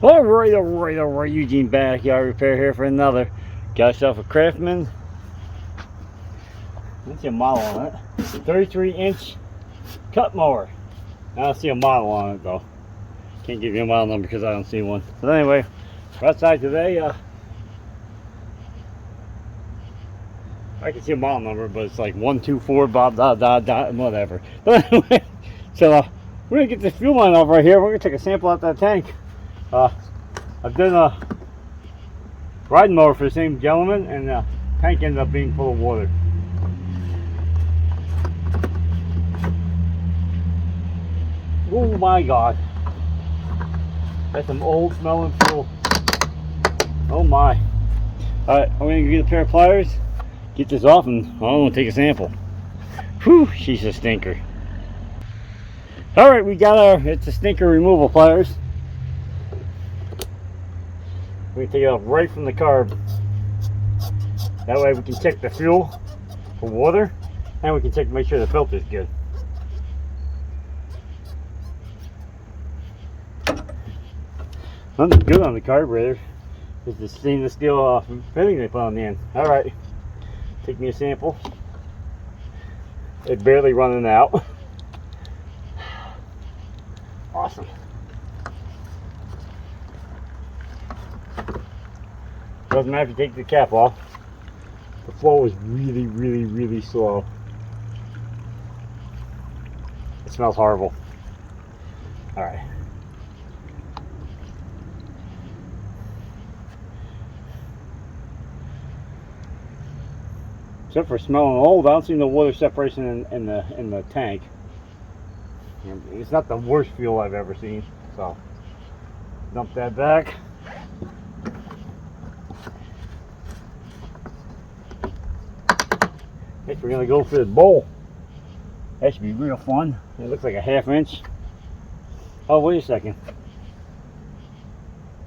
Alright, Eugene Backyard Repair here for another. Got yourself a Craftsman. Let's see a model on it. 33-inch cut mower. I don't see a model on it though. Can't give you a model number because I don't see one. But anyway, we're outside today. I can see a model number, but it's like 124 Bob dot dot dot and whatever. But anyway, so we're gonna get this fuel line off right here. We're gonna take a sample out that tank. I've done a riding mower for the same gentleman, and the tank ended up being full of water. Oh my God, that's some old smelling fuel. Oh my. Alright, I'm gonna get a pair of pliers, get this off, and I'm gonna take a sample. Whew, she's a stinker. Alright, we got it's a stinker removal pliers. We can take it off right from the carb. That way we can check the fuel for water, and we can check to make sure the filter's good. Nothing good on the carburetor is the stainless steel fitting they put on the end. Alright, take me a sample. It's barely running out. Awesome. Doesn't matter if you take the cap off. The flow is really slow. It smells horrible. Alright. Except for smelling old, I don't see no water separation in the tank. It's not the worst fuel I've ever seen. So dump that back. Next we're gonna go for the bowl. That should be real fun. It looks like a 1/2 inch. Oh, wait a second.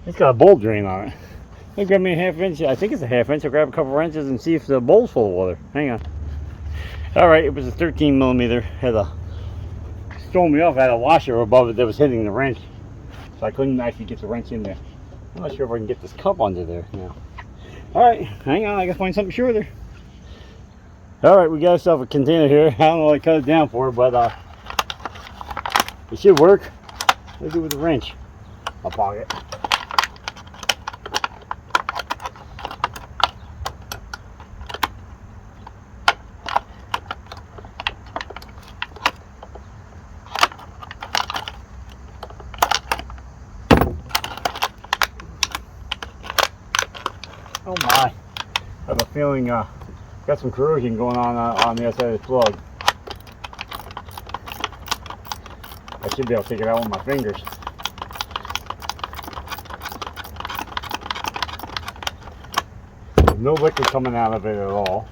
It's got a bowl drain on it. Let me grab me a 1/2 inch. I think it's a 1/2 inch. I'll grab a couple wrenches and see if the bowl's full of water. Hang on. Alright, it was a 13mm. Had a thrown me off. I had a washer above it that was hitting the wrench. So I couldn't actually get the wrench in there. I'm not sure if I can get this cup under there now. Alright, hang on, I gotta find something shorter. Alright, we got ourselves a container here. I don't know what I cut it down for, but it should work. Let's do it with a wrench. I'll pocket. Oh my. I have a feeling got some corrosion going on the outside of the plug. I should be able to take it out with my fingers. There's no liquid coming out of it at all.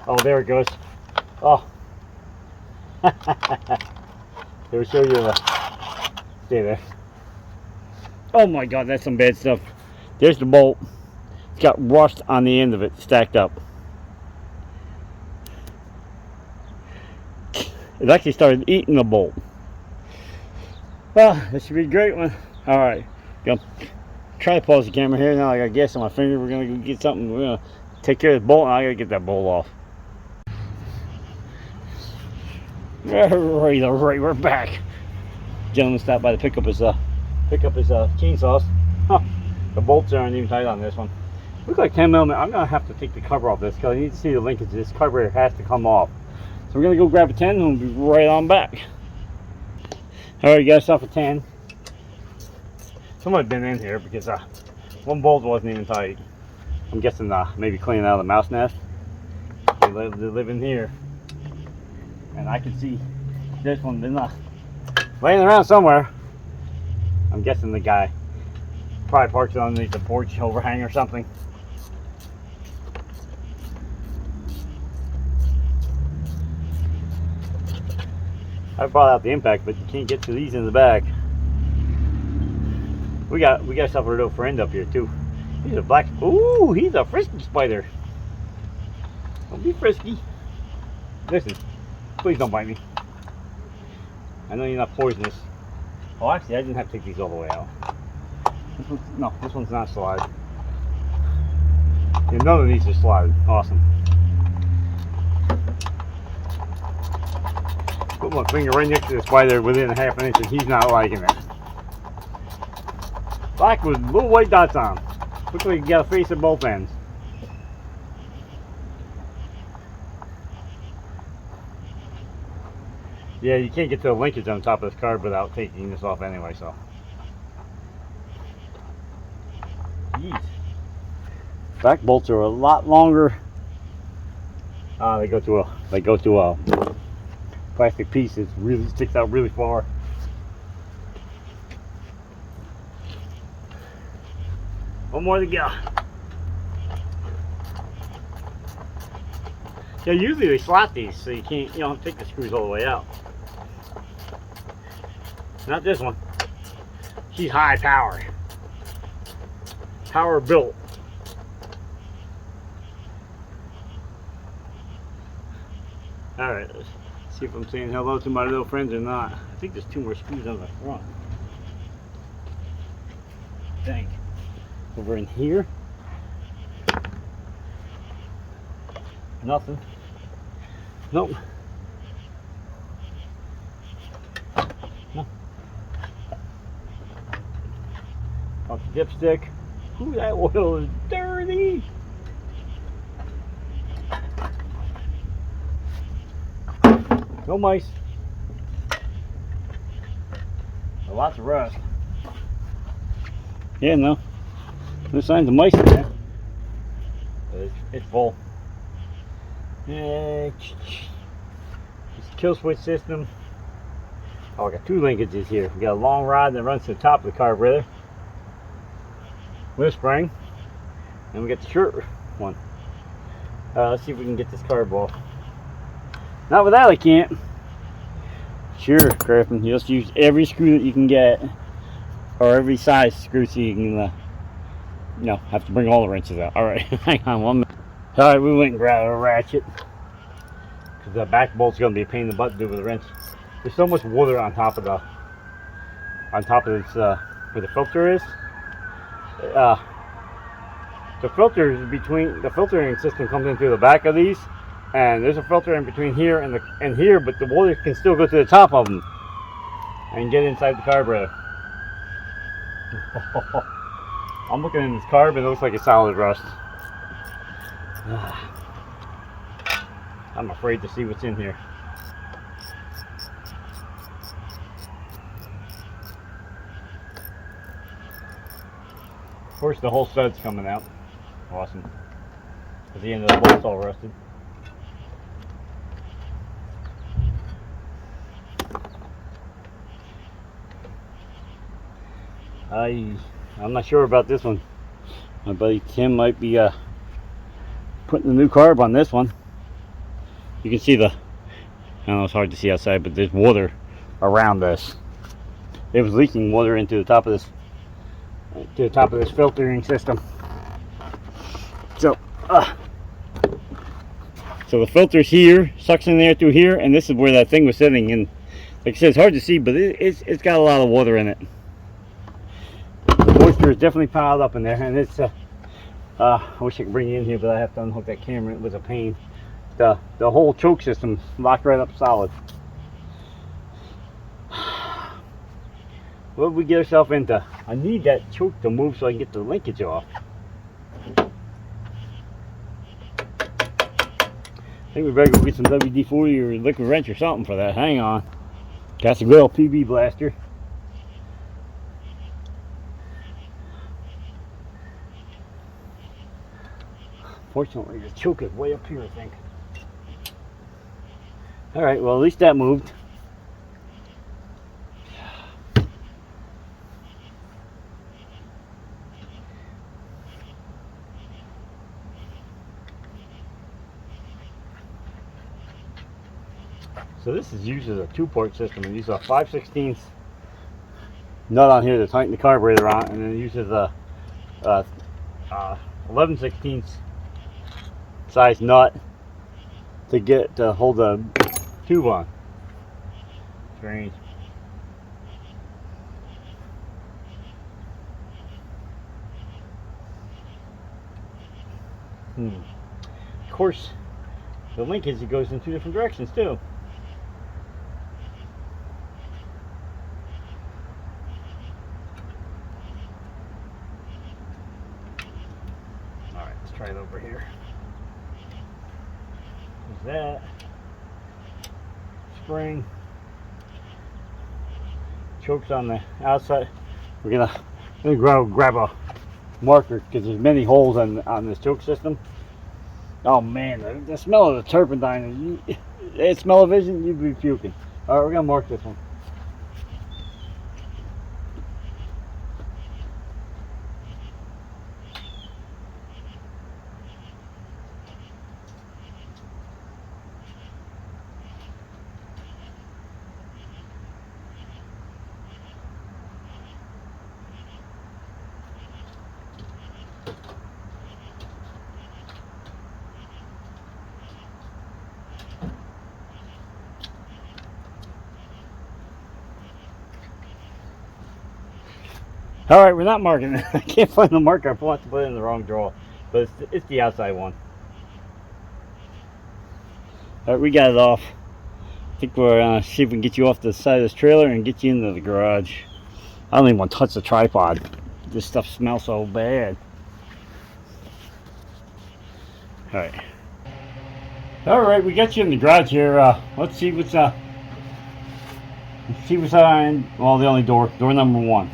Oh, there it goes. Oh. They will show you the... Stay there. Oh my God, that's some bad stuff. There's the bolt. It's got rust on the end of it, stacked up. It actually started eating the bolt. Well, this should be a great one. Alright, gonna try to pause the camera here. Now I got gas on my finger. We're gonna go get something. We're gonna take care of the bolt, and I gotta get that bolt off. Alright, we're back. Gentleman stopped by to pick up his chainsaws. Huh, the bolts aren't even tight on this one. Look like 10mm. I'm gonna have to take the cover off this because I need to see the linkage. This carburetor has to come off. So we're gonna go grab a 10 and we'll be right on back. Alright, got yourself a 10. Somebody's been in here because one bolt wasn't even tight. I'm guessing maybe cleaning out of the mouse nest. They live in here, and I can see this one been laying around somewhere. I'm guessing the guy probably parks it underneath the porch overhang or something. I brought out the impact, but you can't get to these in the back. We got ourselves a little friend up here too. He's a black. Ooh, he's a frisky spider. Don't be frisky. Listen, please don't bite me. I know you're not poisonous. Oh, actually, I didn't have to take these all the way out. No, this one's not slide. Yeah, none of these are sliding. Awesome. Put my finger right next to this spider within a half an inch, and he's not liking it. Black with little white dots on them. Looks like you got a face at both ends. Yeah, you can't get to the linkage on top of this card without taking this off anyway, so. Jeez. Back bolts are a lot longer. They go to a plastic piece that really sticks out really far. One more to go. Yeah, usually they slot these so you don't take the screws all the way out. Not this one. She's high power. Power built. Alright, let's see if I'm saying hello to my little friends or not. I think there's 2 more screws on the front. Dang. Over in here. Nothing. Nope. No. Off the dipstick. Ooh, that oil is dirty. No mice. Lots of rust. Yeah, no signs of mice in there. It's full. Yeah, it's a kill switch system. Oh, I got 2 linkages here. We got a long rod that runs to the top of the carburetor with a spring, and we got the short one. Let's see if we can get this carb off. Not with that, I can't. Sure, Craftsman. You just use every screw that you can get, or every size screw, so you can, have to bring all the wrenches out. All right, hang on 1 minute. All right, we went and grabbed a ratchet because the back bolt's gonna be a pain in the butt to do with a wrench. There's so much water on top of this, where the filter is. The filter is between, the filtering system comes in through the back of these, and there's a filter in between here and here, but the water can still go to the top of them and get inside the carburetor. I'm looking in this carb and it looks like it's solid rust. I'm afraid to see what's in here. Of course, the whole stud's coming out. Awesome. Because the end of the bolt's all rusted. I'm not sure about this one. My buddy Tim might be putting the new carb on this one. You can see I know it's hard to see outside, but there's water around this. It was leaking water into the top of this filtering system. So the filter's here, sucks in there through here, and this is where that thing was sitting. And like I said, it's hard to see, but it's got a lot of water in it. The moisture is definitely piled up in there, and it's I wish I could bring you in here, but I have to unhook that camera. It was a pain. The whole choke system locked right up solid. What did we get ourselves into? I need that choke to move so I can get the linkage off. I think we better go get some WD-40 or liquid wrench or something for that. Hang on. Got some good old PB blaster. Fortunately, the choke is way up here, I think. Alright, well, at least that moved. So this is used as a 2-port system. It uses a 5/16 nut on here to tighten the carburetor on, and then it uses a 11/16 size nut to hold the tube on. Strange. Of course, the linkage, it goes in two different directions too. Alright, let's try it over here. There's that. Spring. Chokes on the outside. We're gonna grab a marker because there's many holes on this choke system. Oh man, the smell of the turpentine, that smell of vision, you'd be puking. Alright, we're gonna mark this one. Alright, we're not marking it. I can't find the marker. I want to put it in the wrong drawer. But it's the outside one. Alright, we got it off. I think we're gonna see if we can get you off the side of this trailer and get you into the garage. I don't even want to touch the tripod. This stuff smells so bad. Alright. Alright, we got you in the garage here. Let's see what's on. Well, the only door number 1.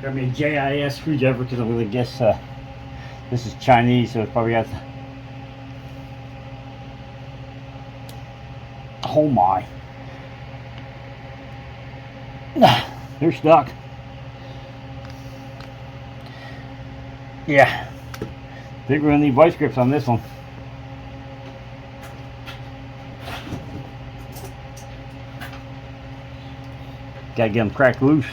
Got me a JIS screwdriver because I'm gonna guess this is Chinese, so it's probably got. Oh my! They're stuck. Yeah, I think we're gonna need vice grips on this one. Gotta get them cracked loose.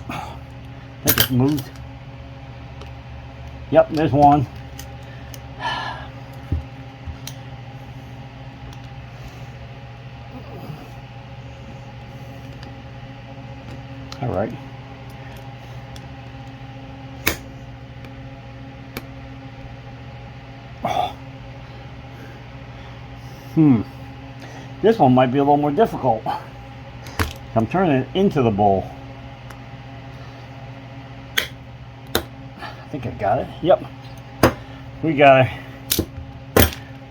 I think it's moved. Yep, there's one. All right. This one might be a little more difficult. I'm turning it into the bowl. I think I got it. Yep. We got it.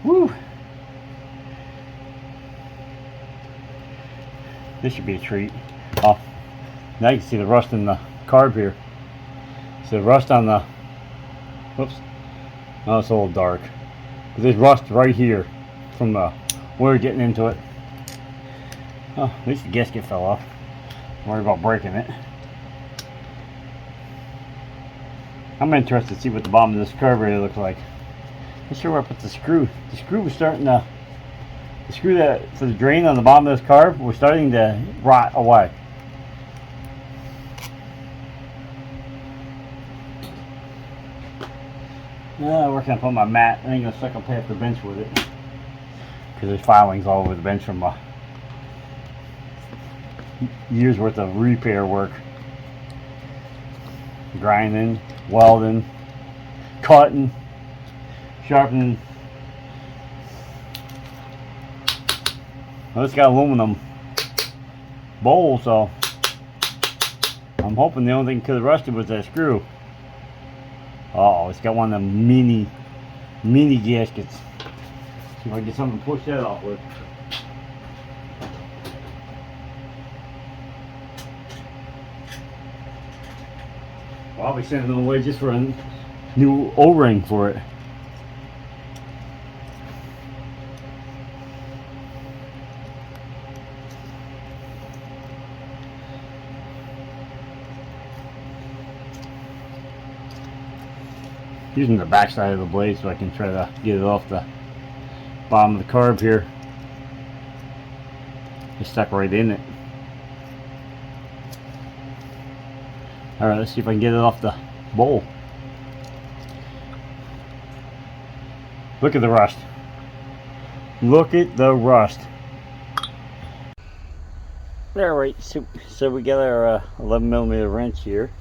Woo! This should be a treat. Oh, now you can see the rust in the carb here. See the rust on the. Whoops. Oh, it's a little dark. But there's rust right here from the we're getting into it. Oh, at least the gasket fell off. Don't worry about breaking it. I'm interested to see what the bottom of this carburetor looks like. Not sure where I put the screw. The screw was starting to. The screw that for the drain on the bottom of this carb was starting to rot away. Where can I put my mat? I ain't gonna suck up half the bench with it. Because there's filings all over the bench from years worth of repair work. Grinding, welding, cutting, sharpening. Well, it's got aluminum bowl, so I'm hoping the only thing could have rusted was that screw. Uh oh, it's got one of them mini gaskets. See if I can get something to push that off with. Well, I'll be sending them away just for a new O-ring for it. Using the back side of the blade so I can try to get it off the bottom of the carb here. It's stuck right in it. Alright, let's see if I can get it off the bowl. Look at the rust. Look at the rust. Alright, so we got our 11mm wrench here.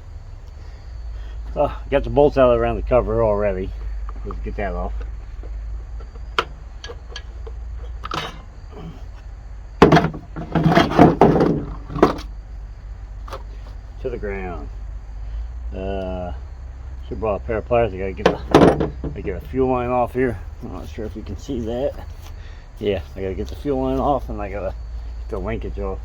Got the bolts out around the cover already. Let's get that off. To the ground. Should brought a pair of pliers. I gotta get a fuel line off here. I'm not sure if you can see that. Yeah, I gotta get the fuel line off, and I gotta get the linkage off.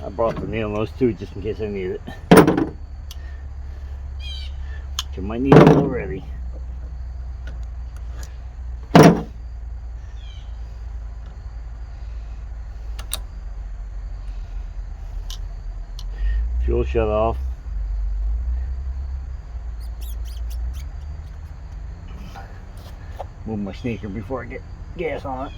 I brought the needle nose too, just in case I need it. You might need it already. Fuel shut off. Move my sneaker before I get gas on it.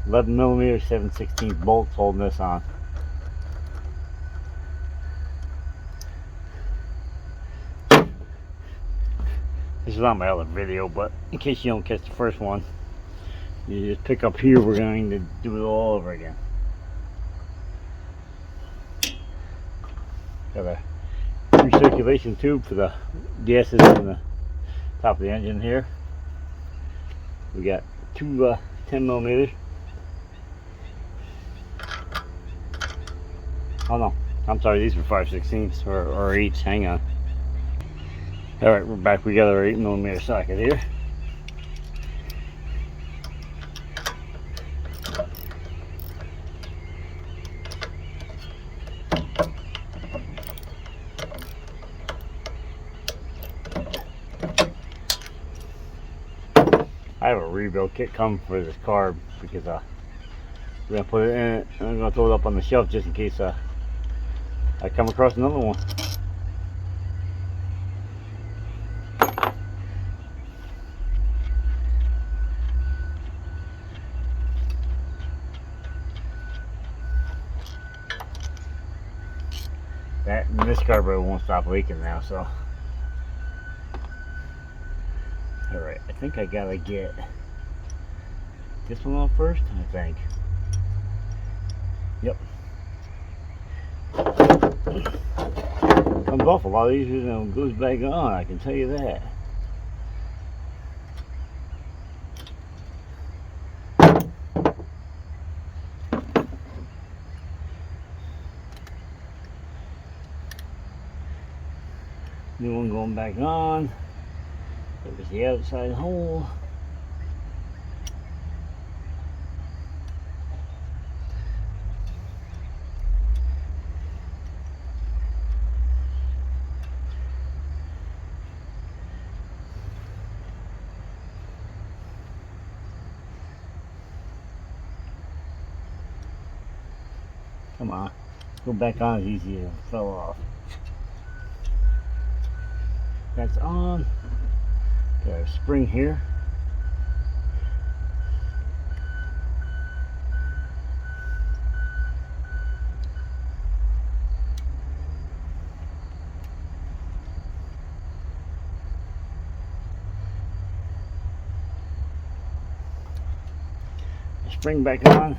11mm 7/16 bolts holding this on. This is on my other video, but in case you don't catch the first one, you just pick up here. We're going to do it all over again. Got a recirculation tube for the gases in the top of the engine here. We got two 10mm. Oh no, I'm sorry, these were 5/16 or 8s. Hang on. Alright, we're back. We got our 8mm socket here. I have a rebuild kit coming for this car because we're gonna put it in it and I'm gonna throw it up on the shelf just in case I come across another one. That and this carburetor won't stop leaking now, so. Alright, I think I gotta get this one off first, I think. Yep. Comes off a lot easier than it goes back on, I can tell you that. New one going back on. There's the outside hole. Come on, go back on as easy as it fell off. That's on. Got a spring here. Spring back on.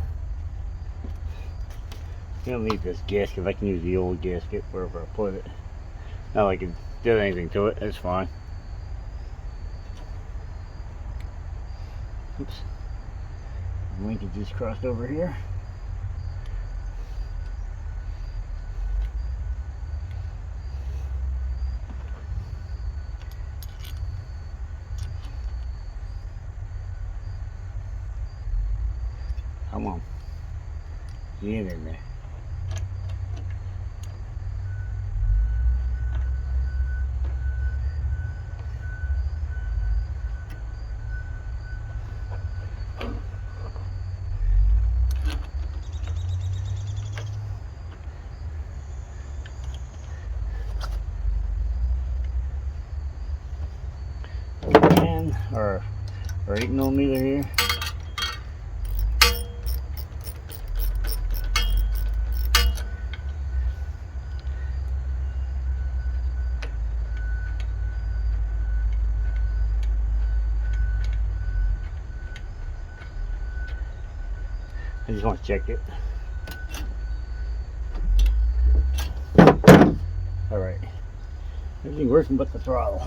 I don't need this gasket. I can use the old gasket wherever I put it. Not like it did anything to it. It's fine. Oops. Linkage just crossed over here. Come on. Get in there. or 8mm here. I just want to check it. Alright. Everything working but the throttle.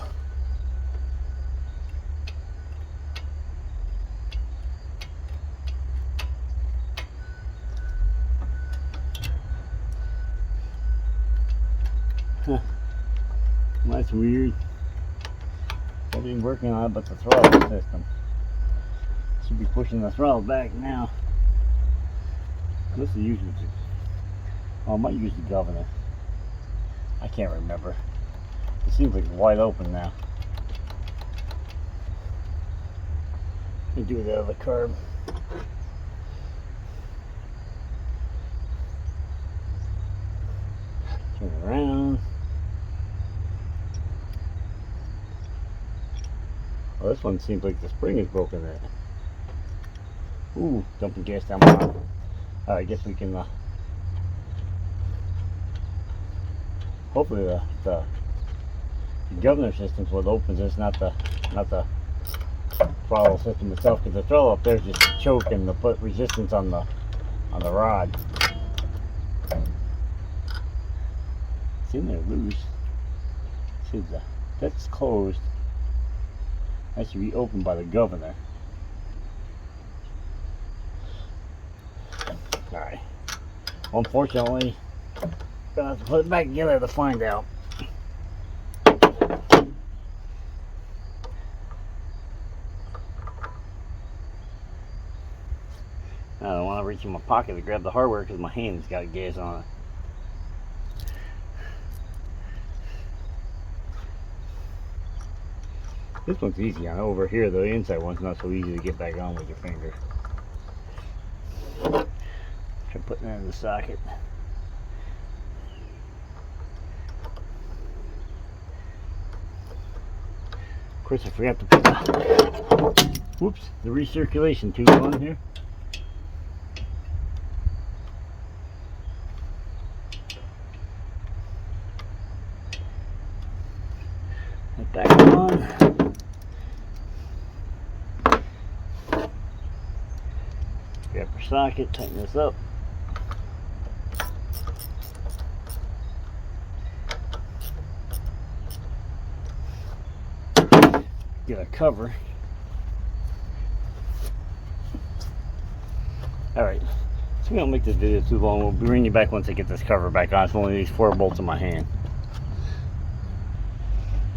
Huh. Well, that's weird. Everything working on it but the throttle system. Should be pushing the throttle back now. This is usually, oh, I might use the governor. I can't remember. It seems like it's wide open now. Let me do it out of the curb. Turn it around. Oh, this one seems like the spring is broken there. Ooh, dumping gas down my arm. I guess we can, hopefully the governor system's what opens. It's not the throttle system itself, because the throttle up there is just a choke and to put resistance on the rod. It's in there loose. See, that's closed. That should be opened by the governor. Alright. Unfortunately, gonna have to put it back together to find out. I don't want to reach in my pocket to grab the hardware because my hand's got gas on it. This one's easy on. Over here, the inside one's not so easy to get back on with your finger. Try putting that in the socket. Of course, I forgot to put the recirculation tube on here. Put that back on. Grab our socket, tighten this up. Get a cover. Alright, so we don't make this video too long. We'll bring you back once I get this cover back on. It's only these 4 bolts in my hand.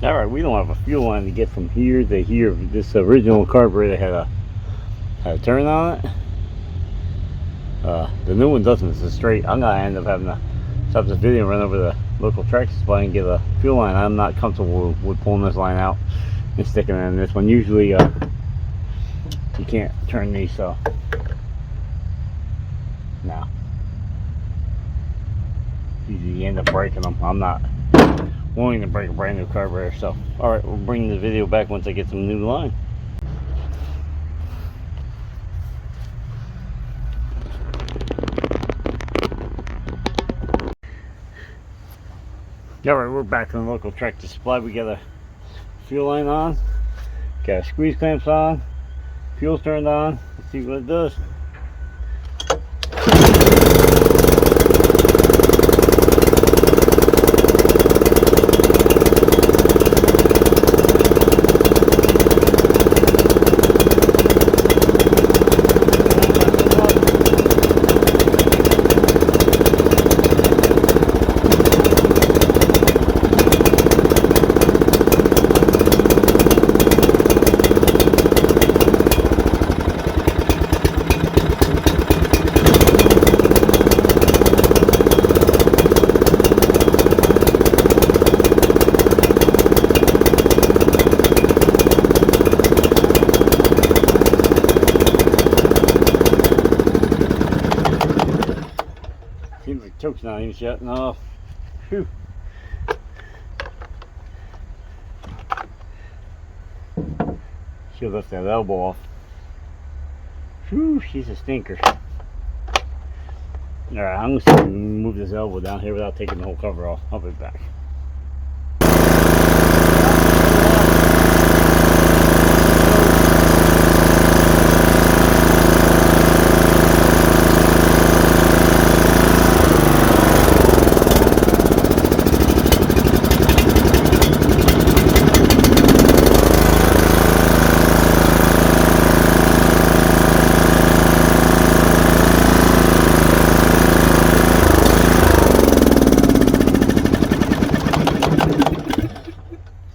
Alright, we don't have a fuel line to get from here to here. This original carburetor had a turn on it. The new one doesn't. It's a straight. I'm gonna end up having to stop this video and run over the local tractor supply and get a fuel line. I'm not comfortable with pulling this line out and sticking it in this one. Usually you can't turn these, so no. Usually you end up breaking them. I'm not willing to break a brand new carburetor, so alright, we'll bring the video back once I get some new line. Alright, we're back in the local tractor supply. We got a fuel line on, got a squeeze clamps on, fuel's turned on. Let's see what it does. Seems like choke's not even shutting off. Whew. She'll lift that elbow off. Whew, she's a stinker. Alright, I'm just going to move this elbow down here without taking the whole cover off. I'll be back.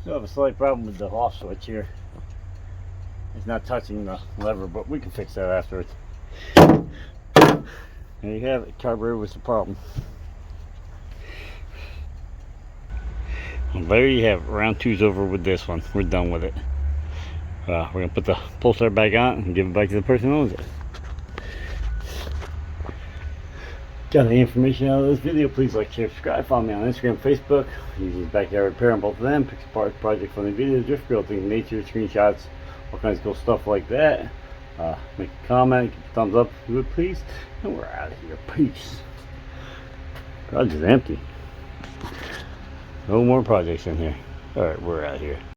Still have a slight problem with the off switch here. It's not touching the lever, but we can fix that afterwards. There you have it. Carburetor was the problem. Well, there you have it. Round two's over with this one. We're done with it. We're going to put the pull start back on and give it back to the person who owns it. Got any information out of this video? Please like, share, subscribe. Follow me on Instagram, Facebook. Using backyard repair on both of them. Picks parts, project, funny videos, drift build things, nature, screenshots, all kinds of cool stuff like that. Make a comment, give a thumbs up if you would, please. And we're out of here. Peace. Garage is empty. No more projects in here. Alright, we're out of here.